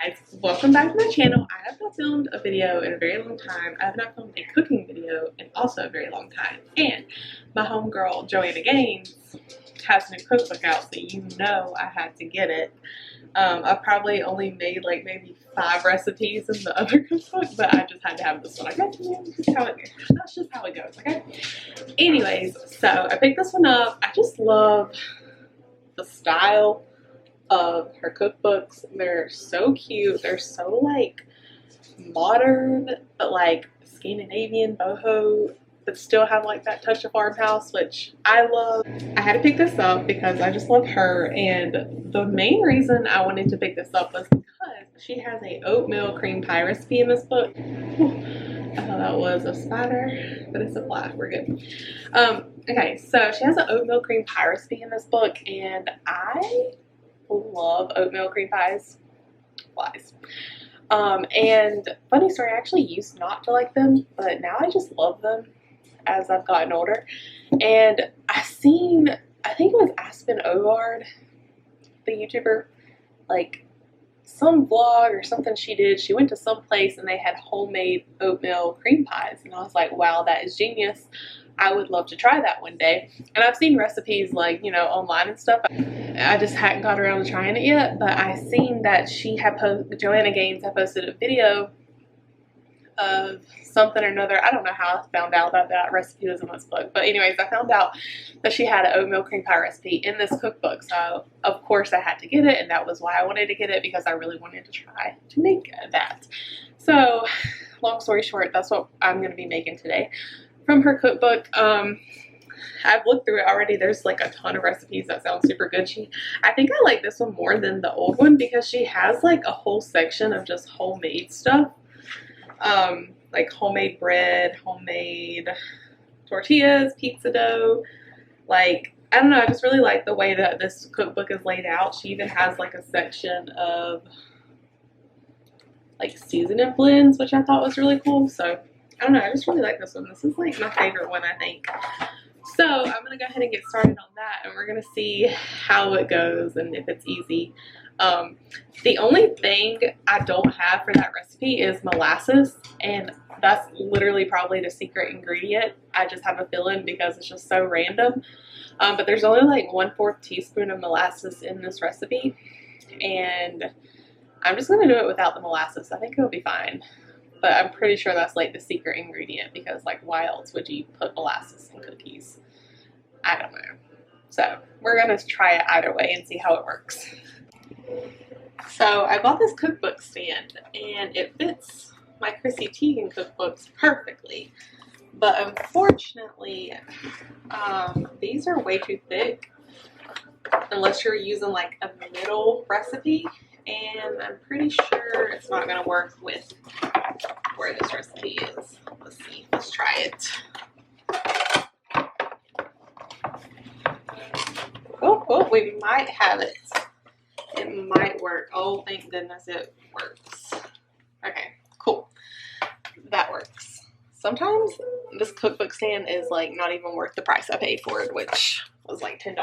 guys, welcome back to my channel. I have not filmed a video in a very long time. I have not filmed a cooking video in also a very long time. And my homegirl Joanna Gaines has a new cookbook out, so you know I had to get it. I probably only made like maybe 5 recipes in the other cookbook, but I just had to have this one. Okay, that's just how it goes. Okay. Anyways, so I picked this one up. I just love the style of her cookbooks. They're so cute. They're so like modern, but like Scandinavian boho, but still have like that touch of farmhouse, which I love. I had to pick this up because I just love her, and the main reason I wanted to pick this up was because she has a oatmeal cream pie recipe in this book. I thought that was a spider, but it's a fly. We're good. Okay, so she has an oatmeal cream pie recipe in this book, and I love oatmeal cream pies. Flies. And funny story, I actually used not to like them, but now I just love them as I've gotten older. And I think it was Aspen Ovard, the YouTuber, like some vlog or something she did. She went to some place and they had homemade oatmeal cream pies, and I was like, wow, that is genius. I would love to try that one day. And I've seen recipes like, you know, online and stuff. I just hadn't got around to trying it yet, but I seen that she had Joanna Gaines had posted a video of something or another. I don't know how I found out about that recipe was in this book, but anyways, I found out that she had an oatmeal cream pie recipe in this cookbook, so of course I had to get it, and that was why I wanted to get it, because I really wanted to try to make that. So long story short, that's what I'm going to be making today from her cookbook. I've looked through it already. There's like a ton of recipes that sound super good. I think I like this one more than the old one because she has like a whole section of just homemade stuff. Like homemade bread, homemade tortillas, pizza dough. Like, I don't know, I just really like the way that this cookbook is laid out. She even has like a section of like seasoning blends, which I thought was really cool. So I don't know, I just really like this one. This is like my favorite one, I think. So I'm going to go ahead and get started on that, and we're going to see how it goes and if it's easy. The only thing I don't have for that recipe is molasses, and that's literally probably the secret ingredient. I just have a feeling because it's just so random. But there's only like 1/4 teaspoon of molasses in this recipe, and I'm just going to do it without the molasses. I think it'll be fine. But I'm pretty sure that's like the secret ingredient, because like why else would you put molasses in cookies? I don't know. So we're going to try it either way and see how it works. So I bought this cookbook stand, and it fits my Chrissy Teigen cookbooks perfectly. But unfortunately, these are way too thick unless you're using like a middle recipe. And I'm pretty sure it's not going to work with where this recipe is. Let's see. Let's try it. Oh, we might have it. It might work. Oh, thank goodness it works. Okay, cool. That works. Sometimes this cookbook stand is like not even worth the price I paid for it, which was like $10.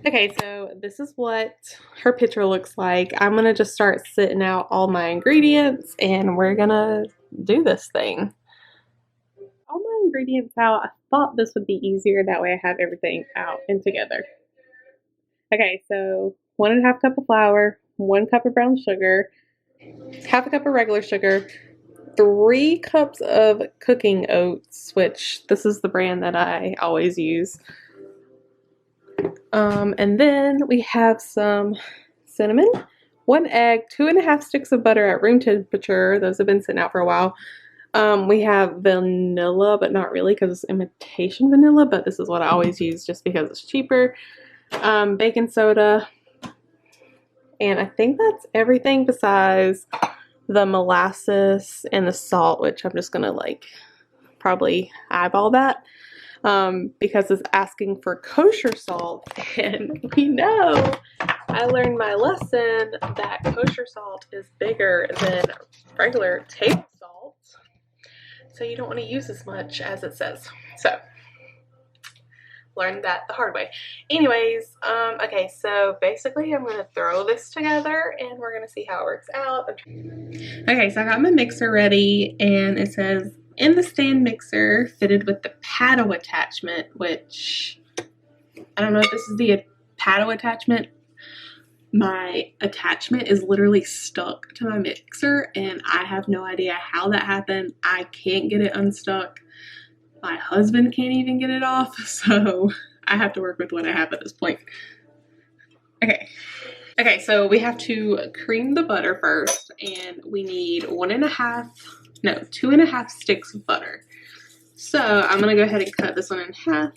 Okay, so this is what her picture looks like. I'm going to just start sitting out all my ingredients, and we're going to do this thing. All my ingredients out. I thought this would be easier. That way I have everything out and together. Okay, so 1½ cup of flour, 1 cup of brown sugar, 1/2 cup of regular sugar, 3 cups of cooking oats, which this is the brand that I always use. And then we have some cinnamon, 1 egg, 2½ sticks of butter at room temperature. Those have been sitting out for a while. We have vanilla, but not really because it's imitation vanilla, but this is what I always use just because it's cheaper. Baking soda, and I think that's everything besides the molasses and the salt, which I'm just gonna like probably eyeball that. Because it's asking for kosher salt, and we know I learned my lesson that kosher salt is bigger than regular table salt, so you don't want to use as much as it says. So learned that the hard way. Anyways, okay, so basically I'm gonna throw this together and we're gonna see how it works out. Okay, so I got my mixer ready, and it says in the stand mixer fitted with the paddle attachment, which I don't know if this is the paddle attachment. My attachment is literally stuck to my mixer and I have no idea how that happened. I can't get it unstuck. My husband can't even get it off, so I have to work with what I have at this point. Okay, so we have to cream the butter first, and we need 2.5 sticks of butter. So I'm gonna go ahead and cut this one in half.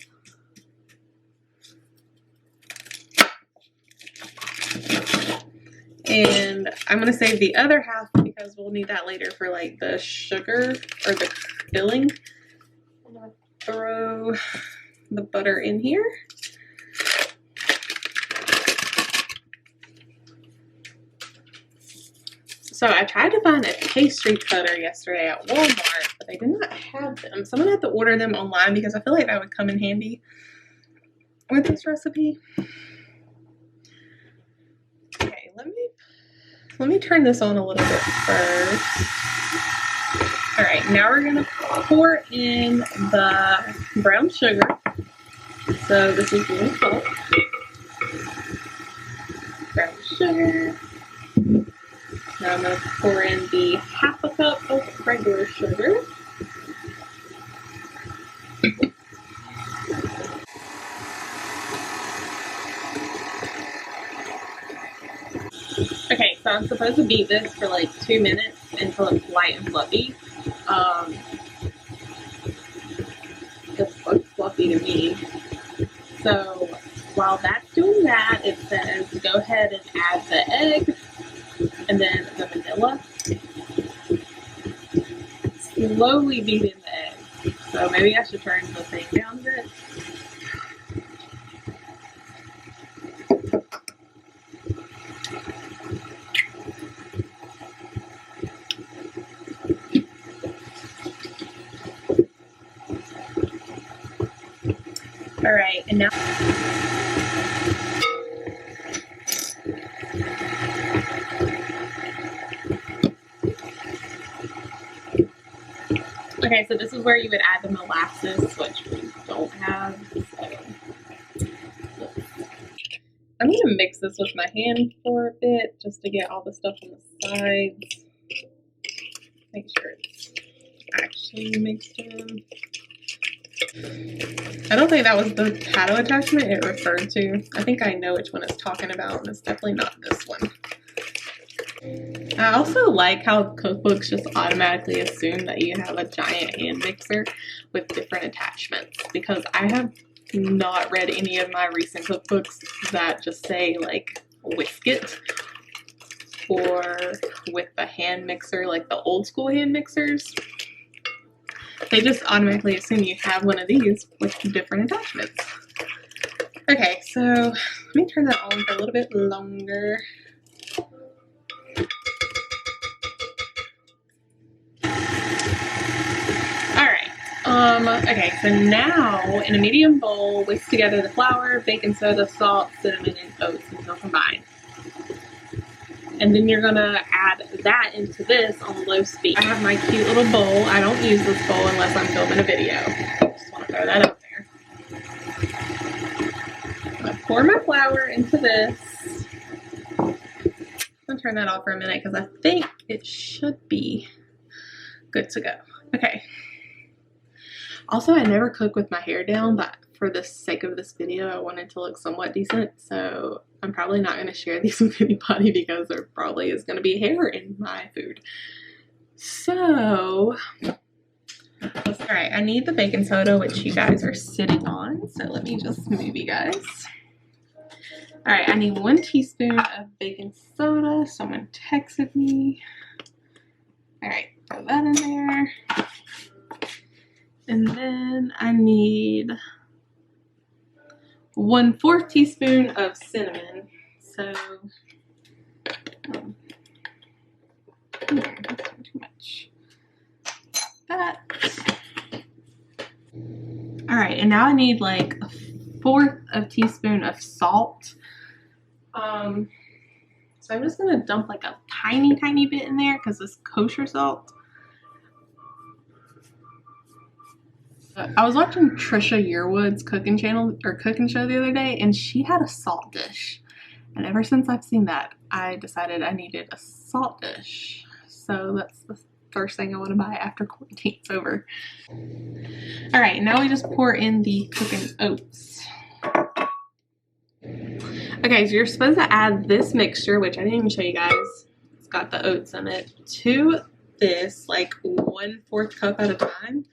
And I'm gonna save the other half because we'll need that later for like the sugar or the filling. I'm gonna throw the butter in here. So I tried to find a pastry cutter yesterday at Walmart, but they did not have them. So I'm gonna have to order them online because I feel like that would come in handy with this recipe. Okay, let me turn this on a little bit first. All right, now we're gonna pour in the brown sugar. So this is one cup. Brown sugar. Now I'm going to pour in the 1/2 cup of regular sugar. Okay, so I'm supposed to beat this for like 2 minutes until it's light and fluffy. It looks fluffy to me. So while that's doing that, it says go ahead and add the egg and then the vanilla. Slowly beat in the egg. So maybe I should turn the thing down a bit. All right, and now okay, so this is where you would add the molasses, which we don't have. So I'm gonna mix this with my hand for a bit just to get all the stuff on the sides. Make sure it's actually mixed in. I don't think that was the paddle attachment it referred to. I think I know which one it's talking about, and it's definitely not this one. I also like how cookbooks just automatically assume that you have a giant hand mixer with different attachments, because I have not read any of my recent cookbooks that just say like whisk it or with the hand mixer, like the old school hand mixers. They just automatically assume you have one of these with different attachments. Okay, so let me turn that on for a little bit longer. Okay, so now in a medium bowl, whisk together the flour, baking soda, salt, cinnamon, and oats until combined. And then you're gonna add that into this on low speed. I have my cute little bowl. I don't use this bowl unless I'm filming a video. Just wanna throw that out there. I'm gonna pour my flour into this. I'm gonna turn that off for a minute because I think it should be good to go. Okay. Also, I never cook with my hair down, but for the sake of this video, I wanted to look somewhat decent, so I'm probably not going to share these with anybody because there probably is going to be hair in my food. So, alright, I need the baking soda, which you guys are sitting on, so let me just move you guys. Alright, I need 1 teaspoon of baking soda. Someone texted me. Alright, throw that in there. And then I need 1/4 teaspoon of cinnamon. So, too much. That. All right, and now I need like 1/4 teaspoon of salt. So I'm just gonna dump like a tiny bit in there because it's kosher salt. I was watching Trisha Yearwood's cooking channel or cooking show the other day, and she had a salt dish. And ever since I've seen that, I decided I needed a salt dish. So that's the first thing I want to buy after quarantine's over. All right, now we just pour in the cooking oats. Okay, so you're supposed to add this mixture, which I didn't even show you guys. It's got the oats in it, to this, like 1/4 cup at a time.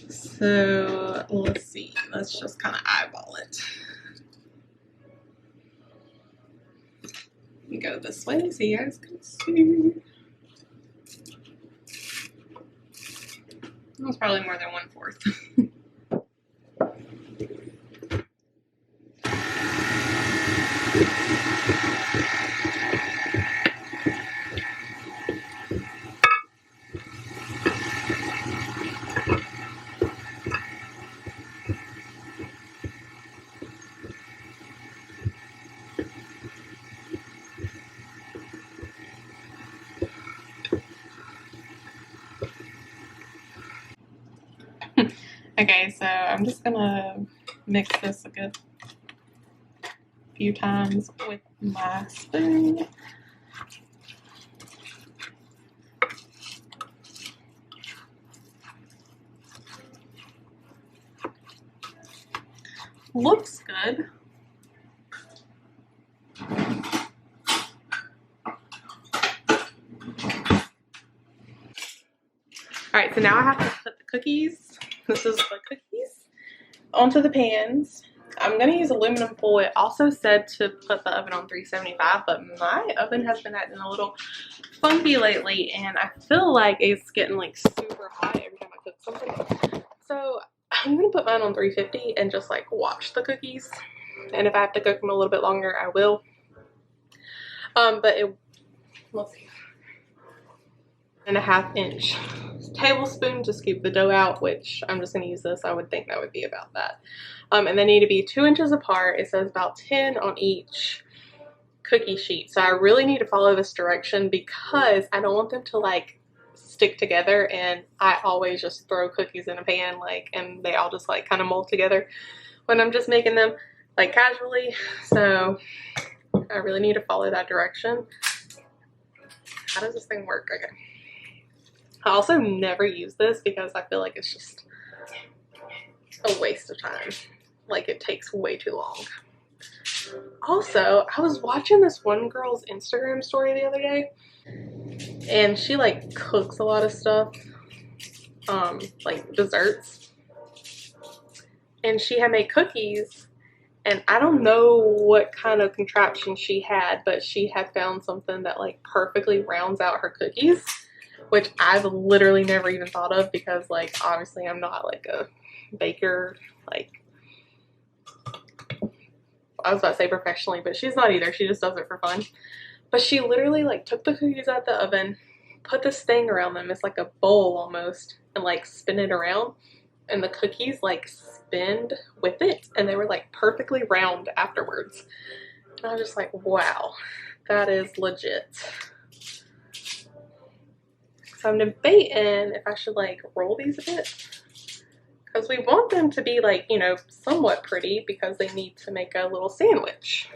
So let's see, let's just kind of eyeball it. We go this way so you guys can see. It was probably more than 1/4. Okay, so I'm just gonna mix this a good few times with my spoon. Looks good. Alright, so now I have to put the cookies, this is the cookies, onto the pans. I'm going to use aluminum foil. It also said to put the oven on 375, but my oven has been acting a little funky lately, and I feel like it's getting like super hot every time I cook something. So I'm going to put mine on 350 and just like watch the cookies, and if I have to cook them a little bit longer, I will. But let's see, 1/2 inch tablespoon to scoop the dough out, which I'm just going to use this. I would think that would be about that. And they need to be 2 inches apart. It says about 10 on each cookie sheet. So I really need to follow this direction because I don't want them to like stick together, and I always just throw cookies in a pan and they all just like kind of mold together when I'm just making them like casually. So I really need to follow that direction. How does this thing work? Okay. I also never use this because I feel like it's just a waste of time. Like, it takes way too long. Also, I was watching this one girl's Instagram story the other day, and she like cooks a lot of stuff, like desserts, and she had made cookies, and I don't know what kind of contraption she had, but she had found something that like perfectly rounds out her cookies, which I've literally never even thought of because like obviously I'm not like a baker, like I was about to say professionally, but she's not either. She just does it for fun. But she literally like took the cookies out the oven, put this thing around them, it's like a bowl almost, and like spin it around, and the cookies like spinned with it, and they were like perfectly round afterwards. And I was just like, wow, that is legit. So I'm debating if I should like roll these a bit, because we want them to be like, you know, somewhat pretty because they need to make a little sandwich.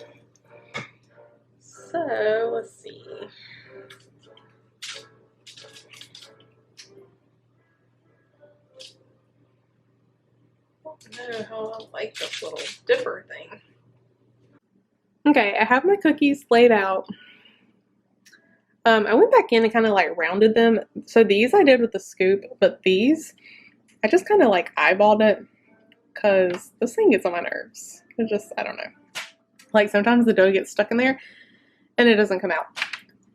So let's see. I don't know how I like this little dipper thing. Okay, I have my cookies laid out. I went back in and kind of like rounded them. So these I did with the scoop, but these I just kind of like eyeballed it because this thing gets on my nerves. It just, I don't know. Like sometimes the dough gets stuck in there and it doesn't come out.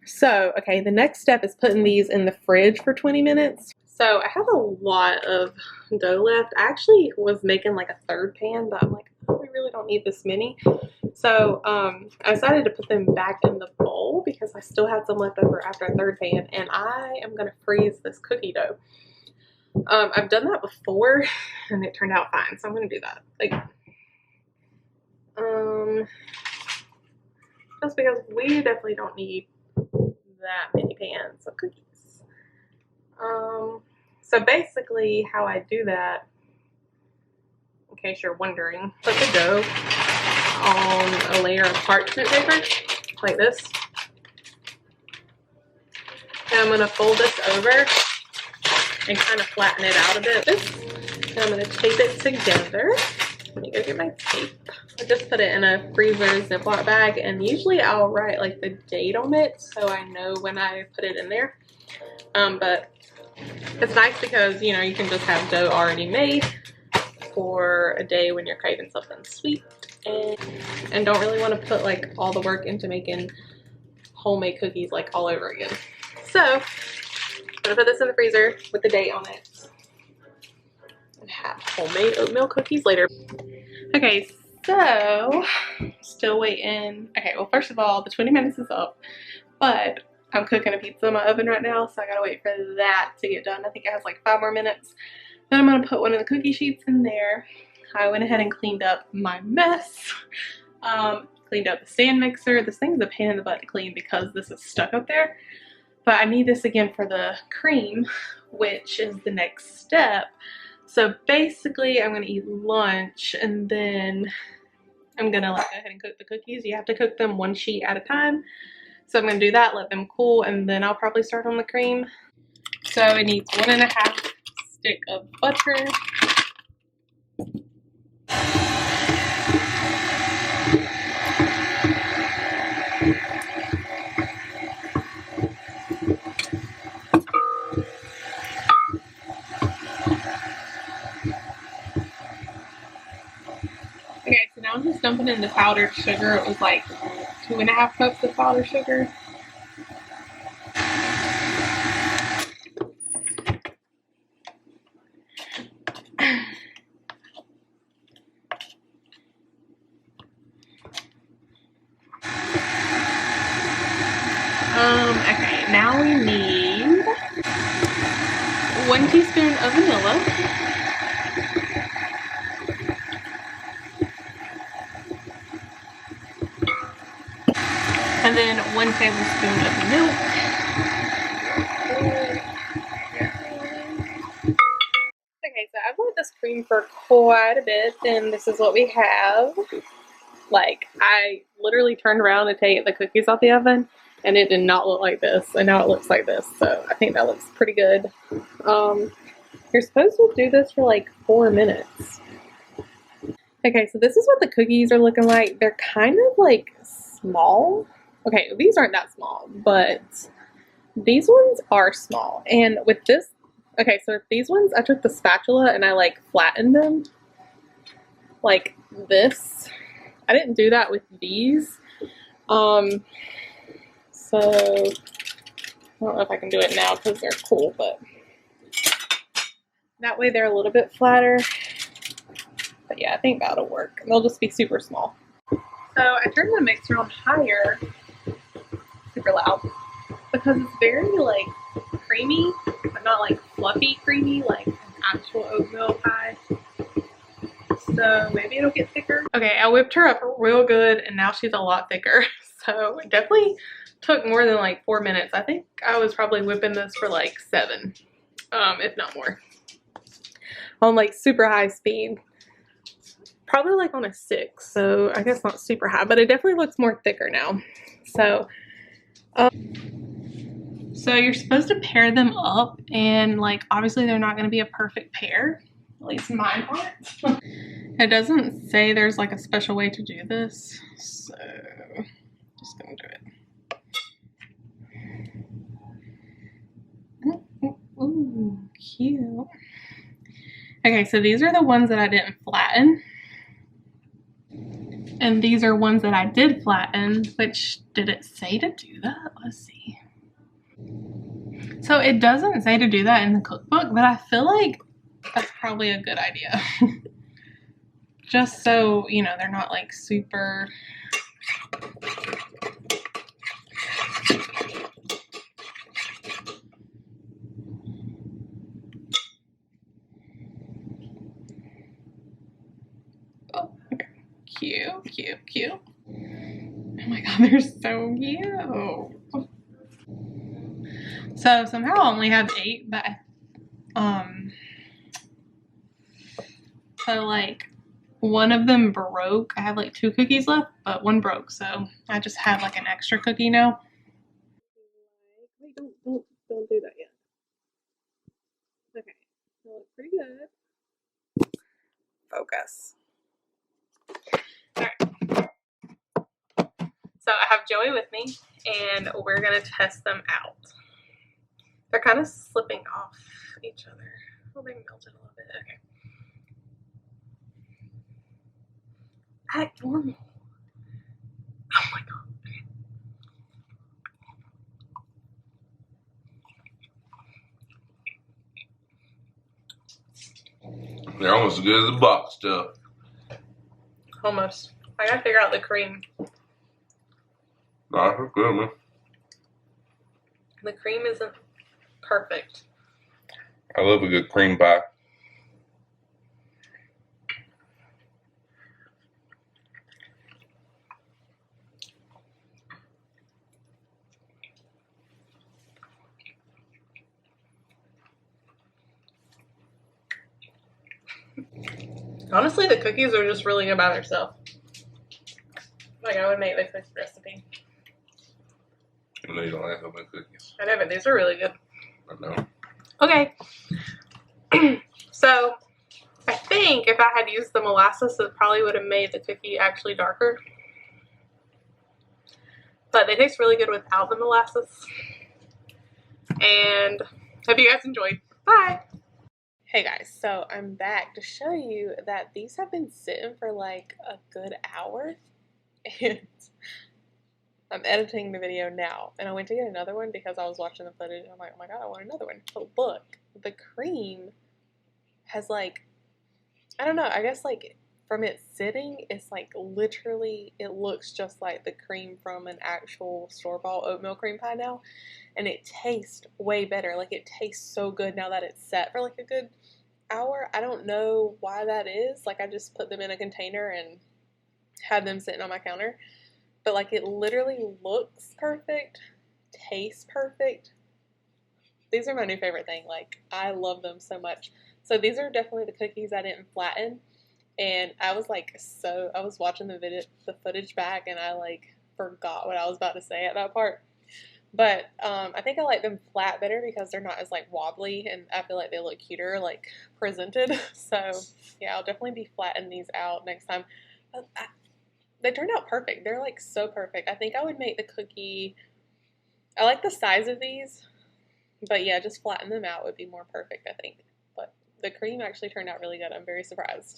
So, okay, the next step is putting these in the fridge for 20 minutes. So I have a lot of dough left. I actually was making like a third pan, but I'm like, oh, we really don't need this many. So I decided to put them back in the bowl because I still had some left over after a third pan, and I am going to freeze this cookie dough. I've done that before and it turned out fine, so I'm going to do that. Like, Just because we definitely don't need that many pans of cookies. So basically how I do that, in case you're wondering, put the dough on a layer of parchment paper, like this. And I'm going to fold this over and kind of flatten it out a bit. And I'm going to tape it together. Let me go get my tape. I just put it in a freezer Ziploc bag, and usually I'll write like the date on it so I know when I put it in there. But it's nice because, you know, you can just have dough already made for a day when you're craving something sweet and don't really want to put like all the work into making homemade cookies like all over again. So I'm gonna put this in the freezer with the date on it and have homemade oatmeal cookies later. Okay, so still waiting. Okay, well, first of all, the 20 minutes is up, but I'm cooking a pizza in my oven right now, so I gotta wait for that to get done. I think it has like 5 more minutes. Then I'm gonna put one of the cookie sheets in there. I went ahead and cleaned up my mess. Cleaned up the stand mixer. This thing's a pain in the butt to clean because this is stuck up there. But I need this again for the cream, which is the next step. So basically I'm gonna eat lunch and then I'm gonna like go ahead and cook the cookies. You have to cook them 1 sheet at a time. So I'm gonna do that, let them cool, and then I'll probably start on the cream. So it needs 1.5 stick of butter. Okay, so now I'm just dumping in the powdered sugar. It was like 2.5 cups of powdered sugar. Okay, now we need 1 teaspoon of vanilla. And then 1 tablespoon of milk. Okay, so I've let this cream for quite a bit, and this is what we have. Like, I literally turned around to take the cookies out the oven, and it did not look like this, and now it looks like this, so I think that looks pretty good. You're supposed to do this for like 4 minutes. Okay, so this is what the cookies are looking like. They're kind of like small. Okay, these aren't that small, but these ones are small. And with this, okay, so with these ones, I took the spatula and I like flattened them like this. I didn't do that with these. So I don't know if I can do it now because they're cool, but that way they're a little bit flatter. But yeah, I think that'll work. They'll just be super small. So I turned the mixer on higher, super loud, because it's very like creamy, but not like fluffy creamy like an actual oatmeal pie. So maybe it'll get thicker. Okay, I whipped her up real good and now she's a lot thicker. So it definitely took more than like 4 minutes. I think I was probably whipping this for like 7, if not more. On like super high speed. Probably like on a 6, so I guess not super high, but it definitely looks more thicker now. So so you're supposed to pair them up, and like obviously they're not going to be a perfect pair, at least mine aren't. It doesn't say there's like a special way to do this, so just gonna do it. Ooh, cute. Okay, so these are the ones that I didn't flatten. And these are ones that I did flatten, which, did it say to do that? Let's see. So it doesn't say to do that in the cookbook, but I feel like that's probably a good idea. Just so, you know, they're not like super... Oh, okay. Cute, cute, cute. Oh my god, they're so cute. So somehow I only have 8, but so like one of them broke. I have like 2 cookies left, but one broke, so I just have like an extra cookie now. Wait, don't do that yet. Okay, that looks pretty good. Focus. Alright. So I have Joey with me, and we're gonna test them out. They're kind of slipping off each other. Oh, they melted a little bit. Okay. Act normal. Oh my god. They're almost as good as the box stuff. Almost. I gotta figure out the cream. Nah, that's good, man. The cream isn't perfect. I love a good cream pie. Honestly, the cookies are just really good by themselves. Like, I would make the cookie recipe. You know you don't like open cookies. I know, but these are really good. I know. Okay. So, I think if I had used the molasses, it probably would have made the cookie actually darker. But they taste really good without the molasses. And hope you guys enjoyed. Bye! Hey guys, so I'm back to show you that these have been sitting for like a good hour. And I'm editing the video now. And I went to get another one because I was watching the footage. And I'm like, oh my god, I want another one. But look, the cream has like, I don't know, I guess like from it sitting, it's like literally, it looks just like the cream from an actual store-bought oatmeal cream pie now. And it tastes way better. Like it tastes so good now that it's set for like a good hour. I don't know why that is. Like I just put them in a container and had them sitting on my counter. But like it literally looks perfect, tastes perfect. These are my new favorite thing. Like I love them so much. So these are definitely the cookies I didn't flatten. And I was like, I was watching the footage back, and I like forgot what I was about to say at that part. But I think I like them flat better because they're not as like wobbly, and I feel like they look cuter like presented. So yeah, I'll definitely be flattening these out next time. They turned out perfect. They're like so perfect. I think I would make the cookie, I like the size of these, but yeah, just flatten them out would be more perfect, I think. But the cream actually turned out really good. I'm very surprised.